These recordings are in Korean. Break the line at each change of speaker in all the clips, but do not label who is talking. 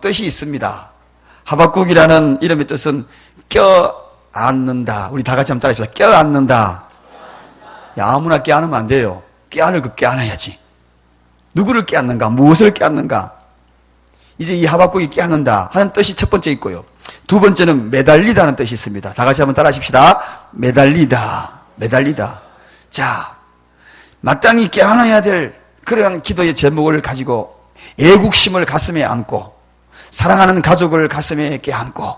뜻이 있습니다. 하박국이라는 이름의 뜻은 껴안는다. 우리 다 같이 한번 따라합시다. 껴안는다. 야, 아무나 껴안으면 안 돼요. 껴안을 껴안아야지. 누구를 껴안는가? 무엇을 껴안는가? 이제 이 하박국이 껴안는다 하는 뜻이 첫 번째 있고요. 두 번째는 매달리다는 뜻이 있습니다. 다 같이 한번 따라하십시다. 매달리다. 매달리다. 자, 마땅히 껴안아야 될 그런 기도의 제목을 가지고 애국심을 가슴에 안고 사랑하는 가족을 가슴에 껴안고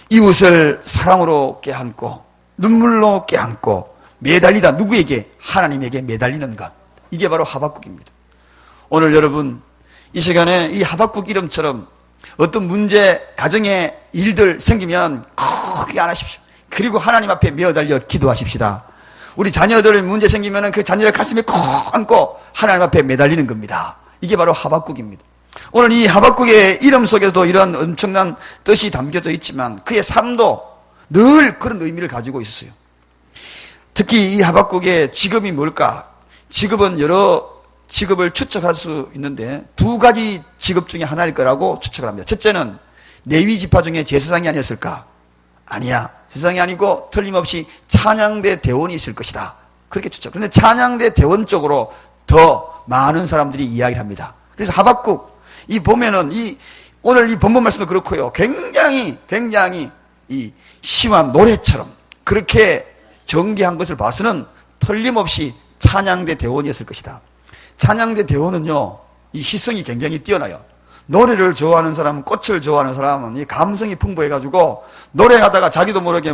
이웃을 사랑으로 껴안고 눈물로 껴안고 매달리다. 누구에게? 하나님에게 매달리는 것. 이게 바로 하박국입니다. 오늘 여러분 이 시간에 이 하박국 이름처럼 어떤 문제, 가정에 일들 생기면 크게 안 하십시오. 그리고 하나님 앞에 매어달려 기도하십시다. 우리 자녀들 문제 생기면 그 자녀를 가슴에 꼭 안고 하나님 앞에 매달리는 겁니다. 이게 바로 하박국입니다. 오늘 이 하박국의 이름 속에서도 이런 엄청난 뜻이 담겨져 있지만 그의 삶도 늘 그런 의미를 가지고 있어요. 특히 이 하박국의 직업이 뭘까? 직업은 여러 직업을 추측할 수 있는데 두 가지 직업 중에 하나일 거라고 추측을 합니다. 첫째는 레위 지파 중에 제사장이 아니었을까? 아니야. 제사장이 아니고 틀림없이 찬양대 대원이 있을 것이다. 그렇게 추측. 그런데 찬양대 대원 쪽으로 더 많은 사람들이 이야기를 합니다. 그래서 하박국 이 보면은 오늘 이 본문 말씀도 그렇고요. 굉장히 이 시와 노래처럼 그렇게 전개한 것을 봐서는 틀림없이 찬양대 대원이었을 것이다. 찬양대 대원은요, 이 시성이 굉장히 뛰어나요. 노래를 좋아하는 사람은, 꽃을 좋아하는 사람은 이 감성이 풍부해가지고 노래하다가 자기도 모르게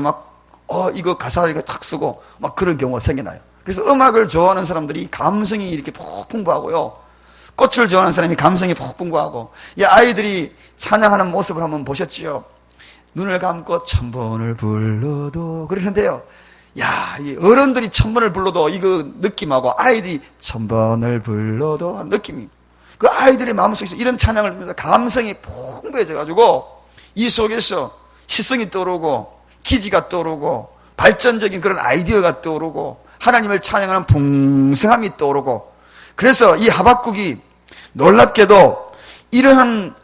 이거 가사 이거 탁 쓰고 막 그런 경우가 생겨나요. 그래서 음악을 좋아하는 사람들이 감성이 이렇게 푹 풍부하고요. 꽃을 좋아하는 사람이 감성이 푹 풍부하고, 이 아이들이 찬양하는 모습을 한번 보셨지요? 눈을 감고 천번을 불러도 그러는데요. 야, 이 어른들이 천번을 불러도 이거 느낌하고 아이들이 천번을 불러도 한 느낌이, 그 아이들의 마음속에서 이런 찬양을 들으면서 감성이 풍부해져가지고 이 속에서 시성이 떠오르고 기지가 떠오르고 발전적인 그런 아이디어가 떠오르고 하나님을 찬양하는 풍성함이 떠오르고, 그래서 이 하박국이 놀랍게도 이러한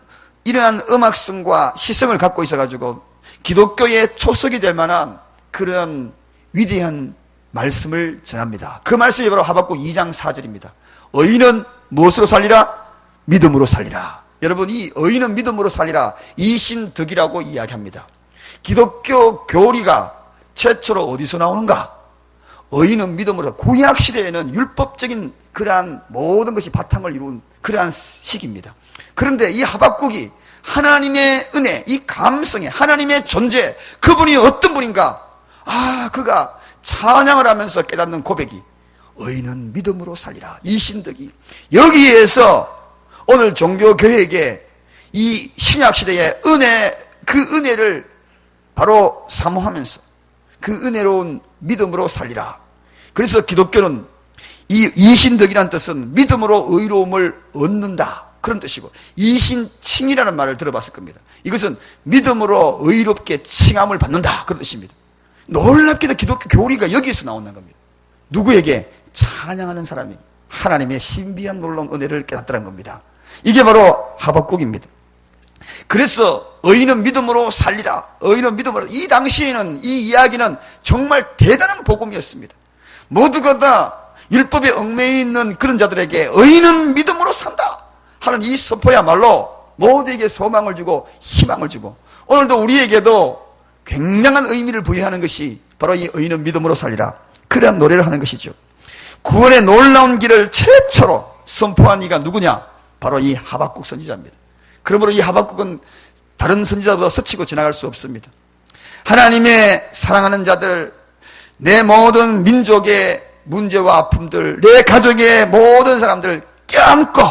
음악성과 시성을 갖고 있어가지고 기독교의 초석이 될 만한 그런 위대한 말씀을 전합니다. 그 말씀이 바로 하박국 2장 4절입니다. 의인은 무엇으로 살리라? 믿음으로 살리라. 여러분, 이 의인은 믿음으로 살리라, 이신덕이라고 이야기합니다. 기독교 교리가 최초로 어디서 나오는가? 의인은 믿음으로. 구약 시대에는 율법적인 그러한 모든 것이 바탕을 이룬 그러한 시기입니다. 그런데 이 하박국이 하나님의 은혜, 이 감성에 하나님의 존재, 그분이 어떤 분인가? 그가 찬양을 하면서 깨닫는 고백이 의인은 믿음으로 살리라, 이신덕이. 여기에서 오늘 종교교회에게 이 신약시대의 은혜, 그 은혜를 바로 사모하면서 그 은혜로운 믿음으로 살리라. 그래서 기독교는 이 이신덕이라는 뜻은 믿음으로 의로움을 얻는다, 그런 뜻이고, 이신칭이라는 말을 들어봤을 겁니다. 이것은 믿음으로 의롭게 칭함을 받는다, 그런 뜻입니다. 놀랍게도 기독교 교리가 여기에서 나온다는 겁니다. 누구에게? 찬양하는 사람이 하나님의 신비한 놀라운 은혜를 깨닫더라는 겁니다. 이게 바로 하박국입니다. 그래서 의인은 믿음으로 살리라, 의인은 믿음으로. 이 당시에는 이 이야기는 정말 대단한 복음이었습니다. 모두가 다 율법에 얽매여 있는 그런 자들에게 의인은 믿음으로 산다 하는 이 선포야말로 모두에게 소망을 주고 희망을 주고, 오늘도 우리에게도 굉장한 의미를 부여하는 것이 바로 이 의인은 믿음으로 살리라, 그러한 노래를 하는 것이죠. 구원의 놀라운 길을 최초로 선포한 이가 누구냐? 바로 이 하박국 선지자입니다. 그러므로 이 하박국은 다른 선지자보다 스치고 지나갈 수 없습니다. 하나님의 사랑하는 자들, 내 모든 민족의 문제와 아픔들, 내 가족의 모든 사람들 껴안고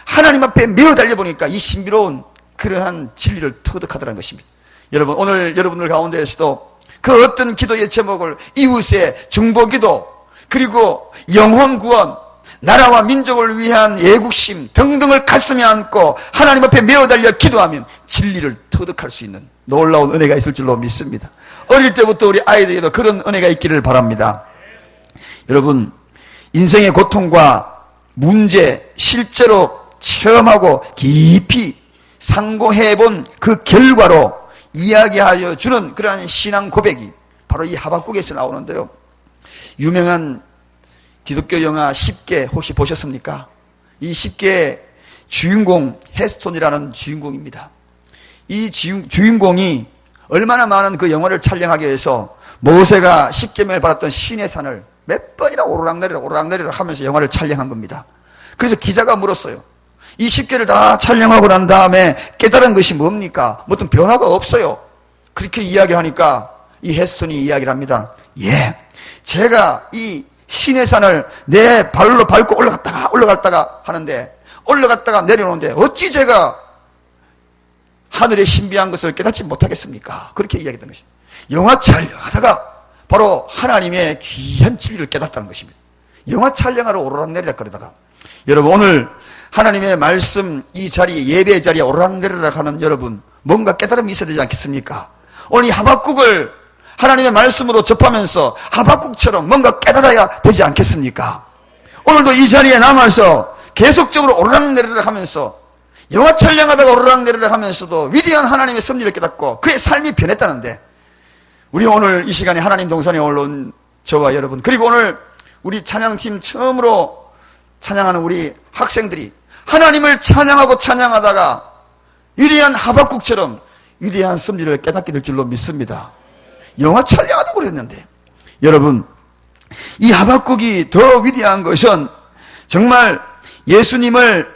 하나님 앞에 메어 달려보니까 이 신비로운 그러한 진리를 터득하더라는 것입니다. 여러분, 오늘 여러분들 가운데에서도 그 어떤 기도의 제목을 이웃의 중보기도, 그리고 영혼 구원, 나라와 민족을 위한 애국심 등등을 가슴에 안고 하나님 앞에 메어 달려 기도하면 진리를 터득할 수 있는 놀라운 은혜가 있을 줄로 믿습니다. 어릴 때부터 우리 아이들에게도 그런 은혜가 있기를 바랍니다. 여러분, 인생의 고통과 문제 실제로 체험하고 깊이 상고해본 그 결과로 이야기하여 주는 그러한 신앙 고백이 바로 이 하박국에서 나오는데요. 유명한 기독교 영화 10개 혹시 보셨습니까? 이 10개의 주인공 헤스톤이라는 주인공입니다. 이 주인공이 얼마나 많은 그 영화를 촬영하기 위해서 모세가 10계명을 받았던 시내 산을 몇 번이나 오르락내리락 하면서 영화를 촬영한 겁니다. 그래서 기자가 물었어요. 이 10개를 다 촬영하고 난 다음에 깨달은 것이 뭡니까? 뭐 어떤 변화가 없어요. 그렇게 이야기하니까 이 헤스톤이 이야기를 합니다. 예, 제가 이 시내산을 내 발로 밟고 올라갔다가 하는데, 올라갔다가 내려오는데 어찌 제가 하늘의 신비한 것을 깨닫지 못하겠습니까? 그렇게 이야기했던 것입니다. 영화 촬영하다가 바로 하나님의 귀한 진리를 깨닫다는 것입니다. 영화 촬영하러 오르락내리락 거리다가, 여러분 오늘 하나님의 말씀 이 자리, 예배 자리에 오르락내리락 하는 여러분, 뭔가 깨달음이 있어야 되지 않겠습니까? 오늘 이 하박국을 하나님의 말씀으로 접하면서 하박국처럼 뭔가 깨달아야 되지 않겠습니까? 오늘도 이 자리에 남아서 계속적으로 오르락내리락 하면서 영화 촬영하다가 오르락내리락 하면서도 위대한 하나님의 섭리를 깨닫고 그의 삶이 변했다는데, 우리 오늘 이 시간에 하나님 동산에 올라온 저와 여러분, 그리고 오늘 우리 찬양팀 처음으로 찬양하는 우리 학생들이 하나님을 찬양하다가 위대한 하박국처럼 위대한 섭리를 깨닫게 될 줄로 믿습니다. 영화 촬영하다고 그랬는데, 여러분 이 하박국이 더 위대한 것은 정말 예수님을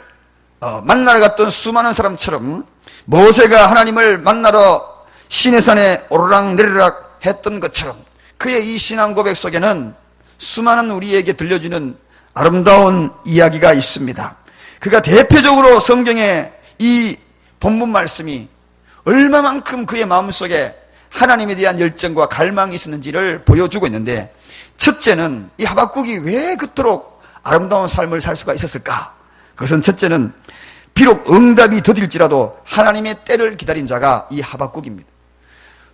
만나러 갔던 수많은 사람처럼 모세가 하나님을 만나러 시내산에 오르락내리락 했던 것처럼 그의 이 신앙 고백 속에는 수많은 우리에게 들려주는 아름다운 이야기가 있습니다. 그가 대표적으로 성경의 이 본문 말씀이 얼마만큼 그의 마음속에 하나님에 대한 열정과 갈망이 있었는지를 보여주고 있는데, 첫째는 이 하박국이 왜 그토록 아름다운 삶을 살 수가 있었을까? 그것은 첫째는 비록 응답이 더딜지라도 하나님의 때를 기다린 자가 이 하박국입니다.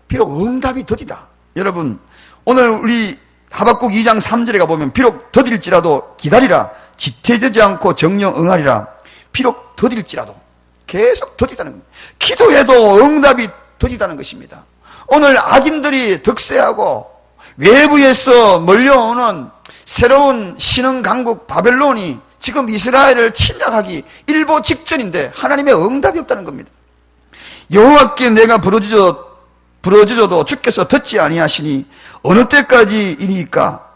비록 응답이 더디다. 여러분 오늘 우리 하박국 2장 3절에 가보면 비록 더딜지라도 기다리라, 지체되지 않고 정령 응하리라. 비록 더딜지라도, 계속 더디다는 겁니다. 기도해도 응답이 더디다는 것입니다. 오늘 악인들이 득세하고 외부에서 몰려오는 새로운 신흥 강국 바벨론이 지금 이스라엘을 침략하기 일보 직전인데 하나님의 응답이 없다는 겁니다. 여호와께 내가 부르짖어도 주께서 듣지 아니하시니 어느 때까지이니까?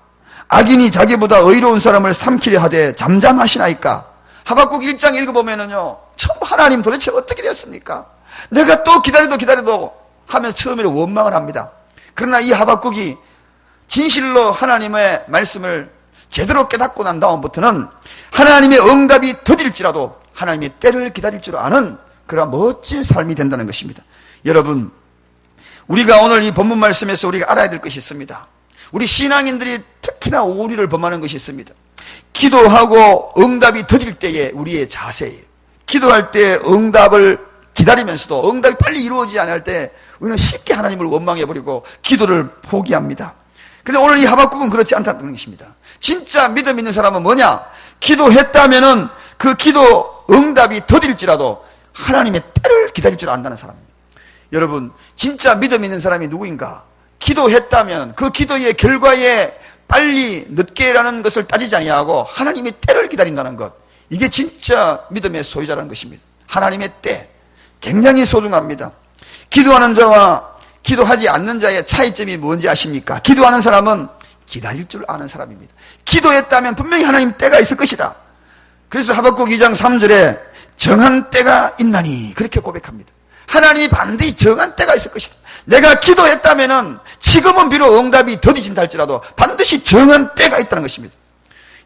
악인이 자기보다 의로운 사람을 삼키려 하되 잠잠하시나이까? 하박국 1장 읽어보면은요, 참 하나님 도대체 어떻게 됐습니까? 내가 또 기다려도 하면 처음에는 원망을 합니다. 그러나 이 하박국이 진실로 하나님의 말씀을 제대로 깨닫고 난 다음부터는 하나님의 응답이 더딜지라도 하나님의 때를 기다릴 줄 아는 그런 멋진 삶이 된다는 것입니다. 여러분, 우리가 오늘 이 본문 말씀에서 우리가 알아야 될 것이 있습니다. 우리 신앙인들이 특히나 오류를 범하는 것이 있습니다. 기도하고 응답이 더딜 때의 우리의 자세예요. 기도할 때 응답을 기다리면서도 응답이 빨리 이루어지지 않을 때 우리는 쉽게 하나님을 원망해버리고 기도를 포기합니다. 그런데 오늘 이 하박국은 그렇지 않다는 것입니다. 진짜 믿음 있는 사람은 뭐냐? 기도했다면은 그 기도 응답이 더딜지라도 하나님의 때를 기다릴 줄 안다는 사람입니다. 여러분, 진짜 믿음 있는 사람이 누구인가? 기도했다면 그 기도의 결과에 빨리 늦게라는 것을 따지지 아니하고 하나님의 때를 기다린다는 것, 이게 진짜 믿음의 소유자라는 것입니다. 하나님의 때, 굉장히 소중합니다. 기도하는 자와 기도하지 않는 자의 차이점이 뭔지 아십니까? 기도하는 사람은 기다릴 줄 아는 사람입니다. 기도했다면 분명히 하나님 때가 있을 것이다. 그래서 하박국 2장 3절에 정한 때가 있나니 그렇게 고백합니다. 하나님이 반드시 정한 때가 있을 것이다. 내가 기도했다면은 지금은 비록 응답이 더디진다 할지라도 반드시 정한 때가 있다는 것입니다.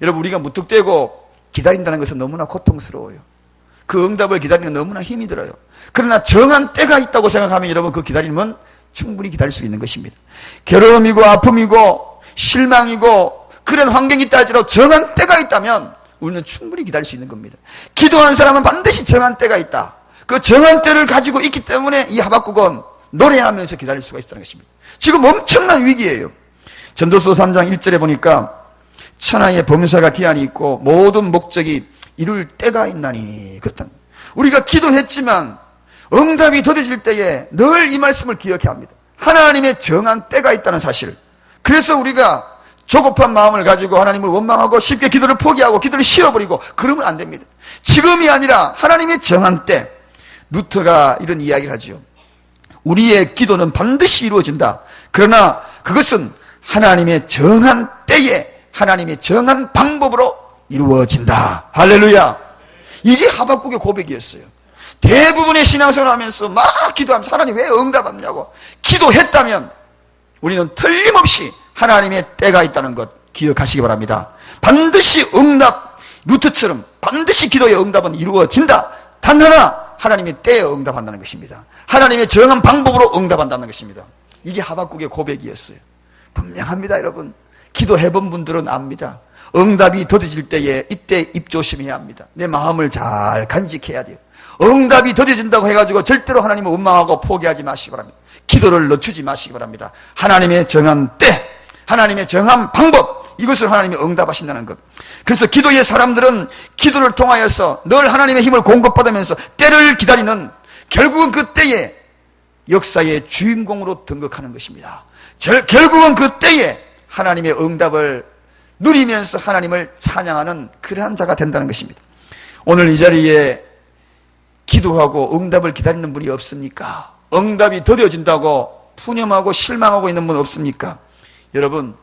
여러분, 우리가 무턱대고 기다린다는 것은 너무나 고통스러워요. 그 응답을 기다리는 건 너무나 힘이 들어요. 그러나 정한 때가 있다고 생각하면 여러분 그 기다림은 충분히 기다릴 수 있는 것입니다. 괴로움이고 아픔이고 실망이고 그런 환경이 있다 할지라도 정한 때가 있다면 우리는 충분히 기다릴 수 있는 겁니다. 기도한 사람은 반드시 정한 때가 있다. 그 정한 때를 가지고 있기 때문에 이 하박국은 노래하면서 기다릴 수가 있다는 것입니다. 지금 엄청난 위기예요. 전도서 3장 1절에 보니까 천하의 범사가 기한이 있고 모든 목적이 이룰 때가 있나니 그렇다. 우리가 기도했지만 응답이 더뎌질 때에 늘 이 말씀을 기억해야 합니다. 하나님의 정한 때가 있다는 사실. 그래서 우리가 조급한 마음을 가지고 하나님을 원망하고 쉽게 기도를 포기하고 기도를 쉬어버리고 그러면 안 됩니다. 지금이 아니라 하나님의 정한 때. 루터가 이런 이야기를 하죠. 우리의 기도는 반드시 이루어진다. 그러나 그것은 하나님의 정한 때에 하나님의 정한 방법으로 이루어진다. 할렐루야. 이게 하박국의 고백이었어요. 대부분의 신앙생활을 하면서 막 기도하면서 하나님 왜 응답 안 주냐고 기도했다면 우리는 틀림없이 하나님의 때가 있다는 것 기억하시기 바랍니다. 반드시 응답, 루트처럼 반드시 기도의 응답은 이루어진다. 단 하나, 하나님의 때에 응답한다는 것입니다. 하나님의 정한 방법으로 응답한다는 것입니다. 이게 하박국의 고백이었어요. 분명합니다, 여러분. 기도해본 분들은 압니다. 응답이 더뎌질 때에 이때 입조심해야 합니다. 내 마음을 잘 간직해야 돼요. 응답이 더뎌진다고 해가지고 절대로 하나님을 원망하고 포기하지 마시기 바랍니다. 기도를 늦추지 마시기 바랍니다. 하나님의 정한 때, 하나님의 정한 방법, 이것을 하나님이 응답하신다는 것. 그래서 기도의 사람들은 기도를 통하여서 늘 하나님의 힘을 공급받으면서 때를 기다리는, 결국은 그 때에 역사의 주인공으로 등극하는 것입니다. 결국은 그 때에 하나님의 응답을 누리면서 하나님을 찬양하는 그러한 자가 된다는 것입니다. 오늘 이 자리에 기도하고 응답을 기다리는 분이 없습니까? 응답이 더뎌진다고 푸념하고 실망하고 있는 분 없습니까? 여러분,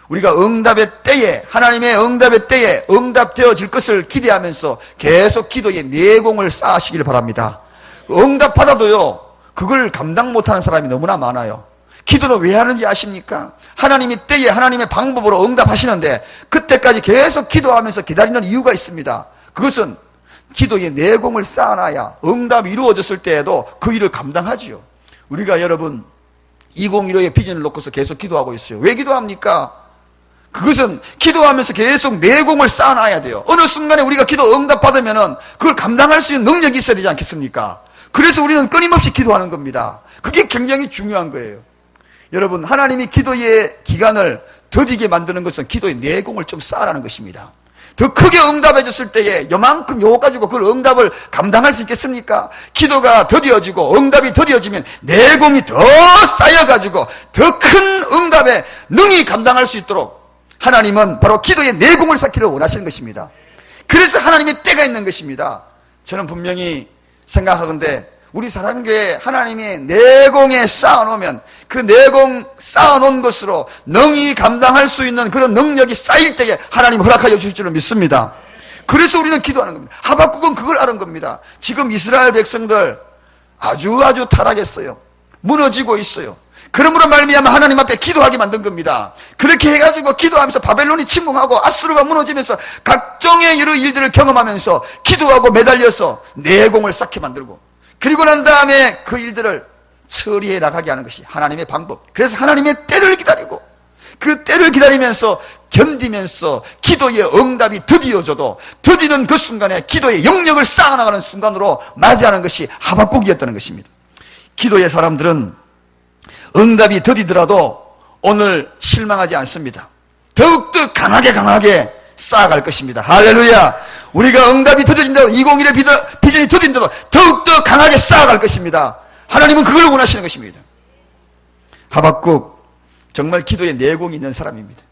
우리가 응답의 때에, 하나님의 응답의 때에 응답되어질 것을 기대하면서 계속 기도의 내공을 쌓으시길 바랍니다. 응답 받아도요, 그걸 감당 못하는 사람이 너무나 많아요. 기도는 왜 하는지 아십니까? 하나님이 때에 하나님의 방법으로 응답하시는데 그때까지 계속 기도하면서 기다리는 이유가 있습니다. 그것은 기도의 내공을 쌓아놔야 응답이 이루어졌을 때에도 그 일을 감당하지요. 우리가 여러분 2015의 비전을 놓고서 계속 기도하고 있어요. 왜 기도합니까? 그것은 기도하면서 계속 내공을 쌓아놔야 돼요. 어느 순간에 우리가 기도 응답받으면은 그걸 감당할 수 있는 능력이 있어야 되지 않겠습니까? 그래서 우리는 끊임없이 기도하는 겁니다. 그게 굉장히 중요한 거예요. 여러분, 하나님이 기도의 기간을 더디게 만드는 것은 기도의 내공을 좀 쌓아라는 것입니다. 더 크게 응답해 줬을 때에 요만큼 요거 가지고 그걸 응답을 감당할 수 있겠습니까? 기도가 더디어지고 응답이 더디어지면 내공이 더 쌓여가지고 더 큰 응답에 능히 감당할 수 있도록 하나님은 바로 기도의 내공을 쌓기를 원하시는 것입니다. 그래서 하나님의 때가 있는 것입니다. 저는 분명히 생각하건대 우리 사랑교회 하나님의 내공에 쌓아놓으면 그 내공 쌓아놓은 것으로 능히 감당할 수 있는 그런 능력이 쌓일 때에 하나님 허락하여 주실 줄을 믿습니다. 그래서 우리는 기도하는 겁니다. 하박국은 그걸 아는 겁니다. 지금 이스라엘 백성들 아주 타락했어요. 무너지고 있어요. 그러므로 말미암아 하나님 앞에 기도하게 만든 겁니다. 그렇게 해가지고 기도하면서 바벨론이 침공하고 아수르가 무너지면서 각종의 여러 일들을 경험하면서 기도하고 매달려서 내공을 쌓게 만들고, 그리고 난 다음에 그 일들을 처리해 나가게 하는 것이 하나님의 방법. 그래서 하나님의 때를 기다리고 그 때를 기다리면서 견디면서 기도의 응답이 드디어져도 드디는 그 순간에 기도의 영역을 쌓아나가는 순간으로 맞이하는 것이 하박국이었다는 것입니다. 기도의 사람들은 응답이 더디더라도 오늘 실망하지 않습니다. 더욱더 강하게 쌓아갈 것입니다. 할렐루야. 우리가 응답이 더뎌진다고 2021의 비전이 더딘다도 더욱더 강하게 쌓아갈 것입니다. 하나님은 그걸 원하시는 것입니다. 하박국 정말 기도에 내공이 있는 사람입니다.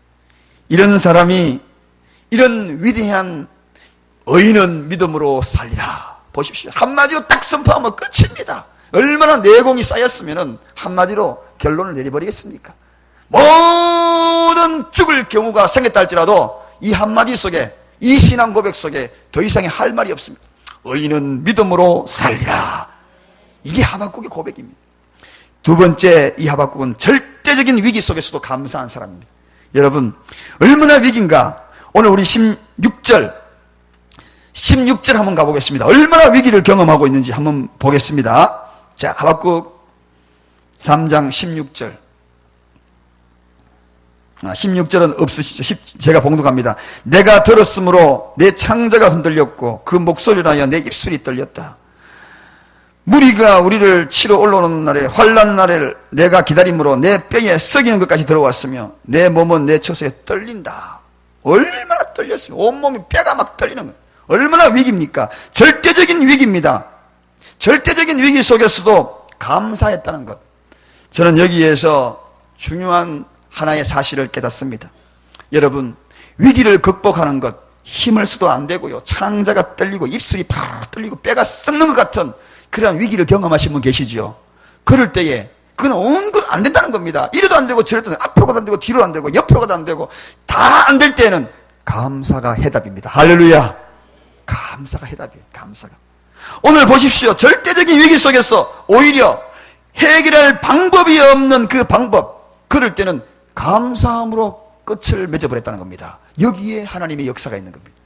이런 사람이 이런 위대한 의인은 믿음으로 살리라. 보십시오. 한마디로 딱 선포하면 끝입니다. 얼마나 내공이 쌓였으면 한마디로 결론을 내려버리겠습니까? 모든 죽을 경우가 생겼다 할지라도 이 한마디 속에, 이 신앙 고백 속에 더 이상의 할 말이 없습니다. 의인은 믿음으로 살리라. 이게 하박국의 고백입니다. 두 번째, 이 하박국은 절대적인 위기 속에서도 감사한 사람입니다. 여러분, 얼마나 위기인가? 오늘 우리 16절 한번 가보겠습니다. 얼마나 위기를 경험하고 있는지 한번 보겠습니다. 자, 하박국 3장 16절. 16절은 없으시죠? 제가 봉독합니다. 내가 들었으므로 내 창자가 흔들렸고 그 목소리로 하여 내 입술이 떨렸다. 무리가 우리를 치러 올라오는 날에, 환난 날에 내가 기다림으로 내 뼈에 썩이는 것까지 들어왔으며 내 몸은 내 처소에 떨린다. 얼마나 떨렸으면 온몸이 뼈가 막 떨리는 거예요. 얼마나 위기입니까? 절대적인 위기입니다. 절대적인 위기 속에서도 감사했다는 것. 저는 여기에서 중요한 하나의 사실을 깨닫습니다. 여러분, 위기를 극복하는 것, 힘을 써도 안 되고요. 창자가 떨리고 입술이 팍 떨리고 뼈가 썩는 것 같은 그러한 위기를 경험하신 분 계시죠? 그럴 때에 그건 온 것 안 된다는 겁니다. 이래도 안 되고 저래도 안 되고 앞으로 가도 안 되고 뒤로 안 되고 옆으로 가도 안 되고 다 안 될 때는 감사가 해답입니다. 할렐루야. 감사가 해답이에요. 감사가. 오늘 보십시오. 절대적인 위기 속에서 오히려 해결할 방법이 없는 그 방법, 그럴 때는 감사함으로 끝을 맺어버렸다는 겁니다. 여기에 하나님의 역사가 있는 겁니다.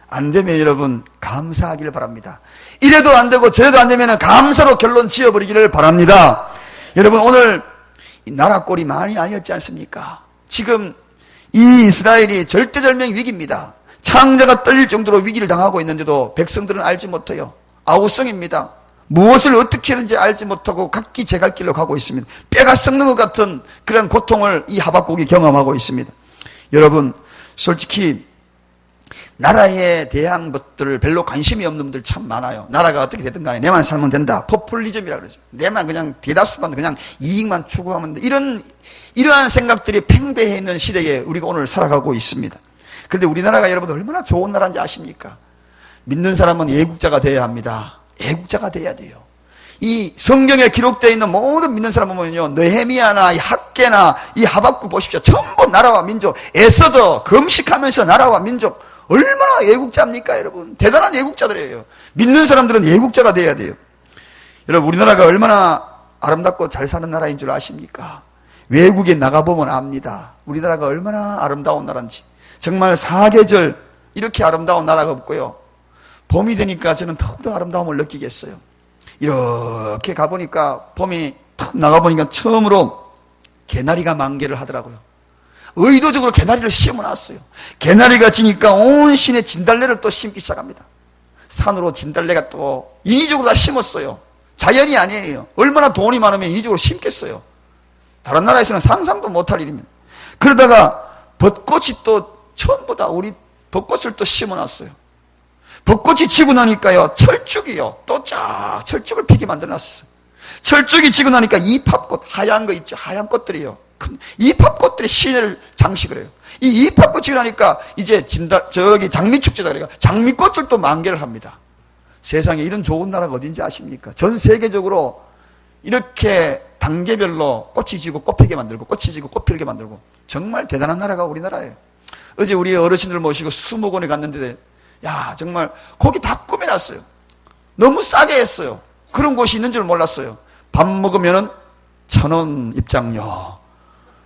안 되면 여러분 감사하기를 바랍니다. 이래도 안 되고 저래도 안 되면 감사로 결론 지어버리기를 바랍니다. 여러분, 오늘 나라 꼴이 많이 아니었지 않습니까? 지금 이 이스라엘이 절대절명 위기입니다. 창자가 떨릴 정도로 위기를 당하고 있는데도 백성들은 알지 못해요. 아우성입니다. 무엇을 어떻게 하는지 알지 못하고 각기 제 갈 길로 가고 있습니다. 뼈가 썩는 것 같은 그런 고통을 이 하박국이 경험하고 있습니다. 여러분, 솔직히 나라에 대한 것들을 별로 관심이 없는 분들 참 많아요. 나라가 어떻게 되든 간에 내만 살면 된다. 포퓰리즘이라 그러죠. 내만 그냥 대다수만 그냥 이익만 추구하면 돼. 이러한 생각들이 팽배해 있는 시대에 우리가 오늘 살아가고 있습니다. 그런데 우리나라가 여러분 얼마나 좋은 나라인지 아십니까? 믿는 사람은 애국자가 되어야 합니다. 애국자가 돼야 돼요. 이 성경에 기록되어 있는 모든 믿는 사람 보면요, 느헤미야나 이 학개나 이 하박국 보십시오. 전부 나라와 민족, 에서더 금식하면서 나라와 민족, 얼마나 애국자입니까, 여러분? 대단한 애국자들이에요. 믿는 사람들은 애국자가 돼야 돼요. 여러분, 우리나라가 얼마나 아름답고 잘 사는 나라인 줄 아십니까? 외국에 나가보면 압니다. 우리나라가 얼마나 아름다운 나라인지. 정말 사계절 이렇게 아름다운 나라가 없고요. 봄이 되니까 저는 더욱더 아름다움을 느끼겠어요. 이렇게 가보니까 봄이 탁 나가보니까 처음으로 개나리가 만개를 하더라고요. 의도적으로 개나리를 심어놨어요. 개나리가 지니까 온 시내 진달래를 또 심기 시작합니다. 산으로 진달래가 또 인위적으로 다 심었어요. 자연이 아니에요. 얼마나 돈이 많으면 인위적으로 심겠어요. 다른 나라에서는 상상도 못할 일입니다. 그러다가 벚꽃이 또 전부 다 우리 벚꽃을 또 심어놨어요. 벚꽃이 지고 나니까요, 철쭉이요, 또 쫙 철쭉을 피게 만들어놨어요. 철쭉이 지고 나니까 이팝꽃, 하얀 거 있죠, 하얀 꽃들이요. 큰 이팝꽃들이 시내를 장식을 해요. 이 이팝꽃이 지고 나니까 이제 장미축제다 그래가 장미꽃을 또 만개를 합니다. 세상에 이런 좋은 나라가 어딘지 아십니까? 전 세계적으로 이렇게 단계별로 꽃이 지고 꽃 피게 만들고 꽃이 지고 꽃 피게 만들고 정말 대단한 나라가 우리나라예요. 어제 우리 어르신들 모시고 수목원에 갔는데 야, 정말 거기 다 꾸며놨어요. 너무 싸게 했어요. 그런 곳이 있는 줄 몰랐어요. 밥 먹으면은 1,000원 입장료.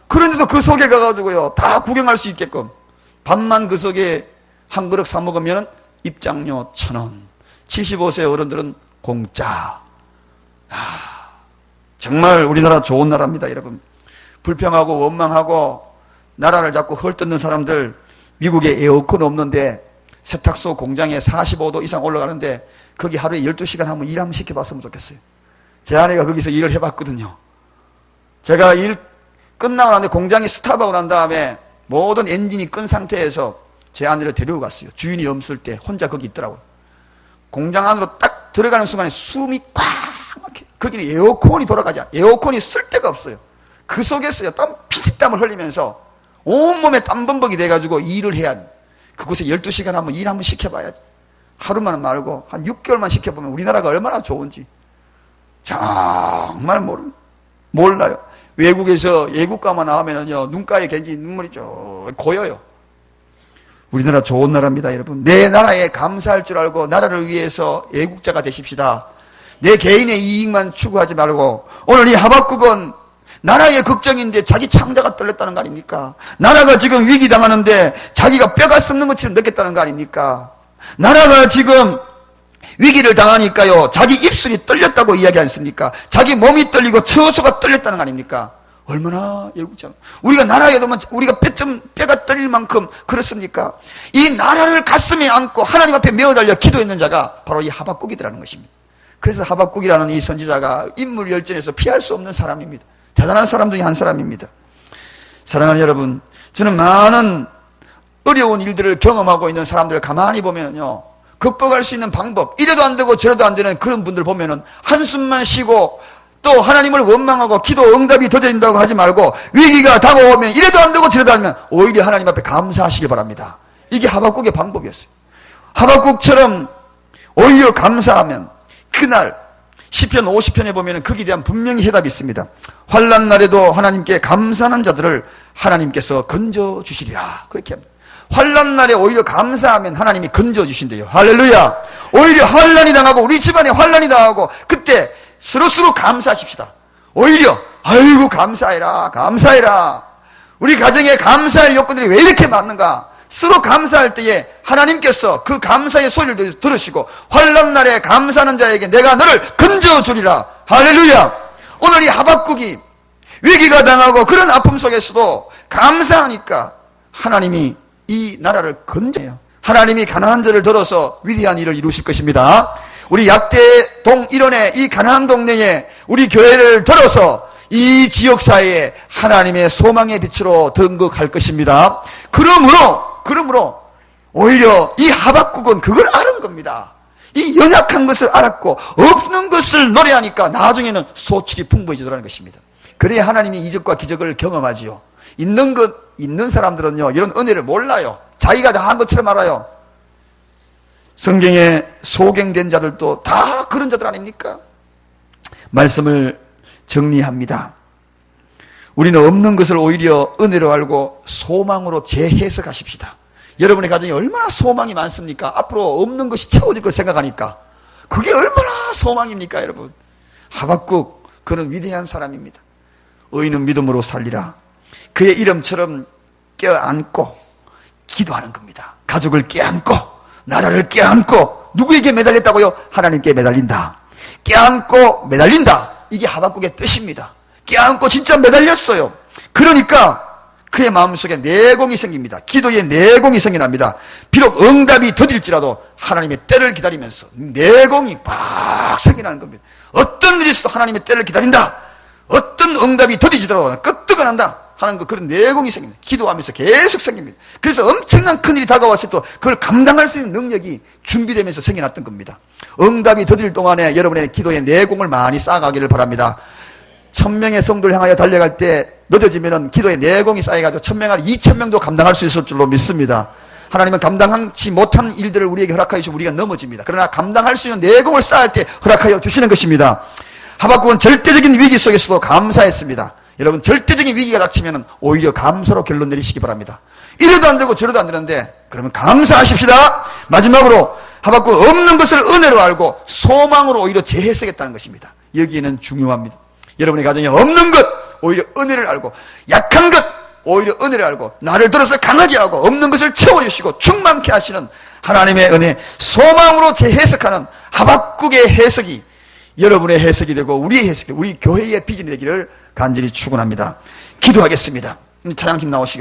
그런데도 그 속에 가가지고요, 다 구경할 수 있게끔 밥만 그 속에 한 그릇 사 먹으면 입장료 1,000원. 75세 어른들은 공짜. 정말 우리나라 좋은 나라입니다, 여러분. 불평하고 원망하고 나라를 자꾸 헐뜯는 사람들, 미국에 에어컨 없는데 세탁소 공장에 45도 이상 올라가는데 거기 하루에 12시간 한번 일 한번 시켜봤으면 좋겠어요. 제 아내가 거기서 일을 해봤거든요. 제가 일 끝나고 나는데 공장이 스탑하고 난 다음에 모든 엔진이 끈 상태에서 제 아내를 데리고 갔어요. 주인이 없을 때 혼자 거기 있더라고요. 공장 안으로 딱 들어가는 순간에 숨이 꽉 막혀요. 거기는 에어컨이 돌아가지, 에어컨이 쓸 데가 없어요. 그 속에서요, 피식땀을 흘리면서 온몸에 땀범벅이 돼가지고 일을 해야 돼요. 그곳에 12시간 한번 일 한번 시켜봐야지. 하루만 말고 한 6개월만 시켜보면 우리나라가 얼마나 좋은지 정말 몰라요. 외국에서 애국가만 나오면은요, 눈가에 괜히 눈물이 쭉 고여요. 우리나라 좋은 나라입니다, 여러분. 내 나라에 감사할 줄 알고 나라를 위해서 애국자가 되십시다. 내 개인의 이익만 추구하지 말고. 오늘 이 하박국은 나라의 걱정인데 자기 창자가 떨렸다는 거 아닙니까? 나라가 지금 위기 당하는데 자기가 뼈가 썩는 것처럼 느꼈다는 거 아닙니까? 나라가 지금 위기를 당하니까요, 자기 입술이 떨렸다고 이야기 않습니까? 자기 몸이 떨리고 처소가 떨렸다는 거 아닙니까? 얼마나 애국자. 우리가 나라에 두면 우리가 뼈가 떨릴 만큼 그렇습니까? 이 나라를 가슴에 안고 하나님 앞에 메어달려 기도했는 자가 바로 이 하박국이라는 것입니다. 그래서 하박국이라는 이 선지자가 인물 열전에서 피할 수 없는 사람입니다. 대단한 사람 중에 한 사람입니다. 사랑하는 여러분, 저는 많은 어려운 일들을 경험하고 있는 사람들을 가만히 보면요, 극복할 수 있는 방법, 이래도 안 되고 저래도 안 되는 그런 분들 보면은 한숨만 쉬고 또 하나님을 원망하고 기도 응답이 더뎌진다고 하지 말고 위기가 다가오면 이래도 안 되고 저래도 안 되면 오히려 하나님 앞에 감사하시기 바랍니다. 이게 하박국의 방법이었어요. 하박국처럼 오히려 감사하면 그날 시편 50편에 보면 거기에 대한 분명히 해답이 있습니다. 환난 날에도 하나님께 감사하는 자들을 하나님께서 건져주시리라. 그렇게 합니다. 환난 날에 오히려 감사하면 하나님이 건져주신대요. 할렐루야. 오히려 환난이 당하고 우리 집안에 환난이 당하고 그때 서로 감사하십시다. 오히려 아이고 감사해라 감사해라. 우리 가정에 감사할 요건들이 왜 이렇게 많은가. 서로 감사할 때에 하나님께서 그 감사의 소리를 들으시고 환난 날에 감사하는 자에게 내가 너를 건져주리라. 할렐루야. 오늘 이 하박국이 위기가 당하고 그런 아픔 속에서도 감사하니까 하나님이 이 나라를 건져요. 하나님이 가나안 자를 들어서 위대한 일을 이루실 것입니다. 우리 약대동 일원의 이 가나안 동네에 우리 교회를 들어서 이 지역사회에 하나님의 소망의 빛으로 등극할 것입니다. 그러므로 오히려 이 하박국은 그걸 아는 겁니다. 이 연약한 것을 알았고 없는 것을 노래하니까 나중에는 소출이 풍부해지더라는 것입니다. 그래야 하나님이 이적과 기적을 경험하지요. 있는 사람들은요 이런 은혜를 몰라요. 자기가 다 한 것처럼 알아요. 성경에 소경된 자들도 다 그런 자들 아닙니까? 말씀을 정리합니다. 우리는 없는 것을 오히려 은혜로 알고 소망으로 재해석하십시다. 여러분의 가정에 얼마나 소망이 많습니까? 앞으로 없는 것이 채워질 걸 생각하니까 그게 얼마나 소망입니까 여러분? 하박국 그는 위대한 사람입니다. 의인은 믿음으로 살리라. 그의 이름처럼 껴안고 기도하는 겁니다. 가족을 껴안고 나라를 껴안고 누구에게 매달렸다고요? 하나님께 매달린다. 껴안고 매달린다. 이게 하박국의 뜻입니다. 껴안고 진짜 매달렸어요. 그러니까 그의 마음속에 내공이 생깁니다. 기도에 내공이 생겨납니다. 비록 응답이 더딜지라도 하나님의 때를 기다리면서 내공이 막 생겨나는 겁니다. 어떤 일이 있어도 하나님의 때를 기다린다. 어떤 응답이 더디지더라도 끄떡 안 한다 하는 그런 내공이 생깁니다. 기도하면서 계속 생깁니다. 그래서 엄청난 큰일이 다가왔을 때 그걸 감당할 수 있는 능력이 준비되면서 생겨났던 겁니다. 응답이 더딜 동안에 여러분의 기도의 내공을 많이 쌓아가기를 바랍니다. 1000명의 성도를 향하여 달려갈 때 늦어지면 기도의 내공이 쌓여가지고 1000명, 2000명도 감당할 수 있을 줄로 믿습니다. 하나님은 감당하지 못한 일들을 우리에게 허락하여 주시고 우리가 넘어집니다. 그러나 감당할 수 있는 내공을 쌓을 때 허락하여 주시는 것입니다. 하박국은 절대적인 위기 속에서도 감사했습니다. 여러분 절대적인 위기가 닥치면 오히려 감사로 결론 내리시기 바랍니다. 이래도 안 되고 저래도 안 되는데 그러면 감사하십시다. 마지막으로 하박국 없는 것을 은혜로 알고 소망으로 오히려 재해석했다는 것입니다. 여기에는 중요합니다. 여러분의 가정에 없는 것 오히려 은혜를 알고 약한 것 오히려 은혜를 알고 나를 들어서 강하게 하고 없는 것을 채워주시고 충만케 하시는 하나님의 은혜 소망으로 재해석하는 하박국의 해석이 여러분의 해석이 되고 우리의 해석이 되고 우리 교회의 비전이 되기를 간절히 축원합니다. 기도하겠습니다. 찬양팀 나오시기 바랍니다.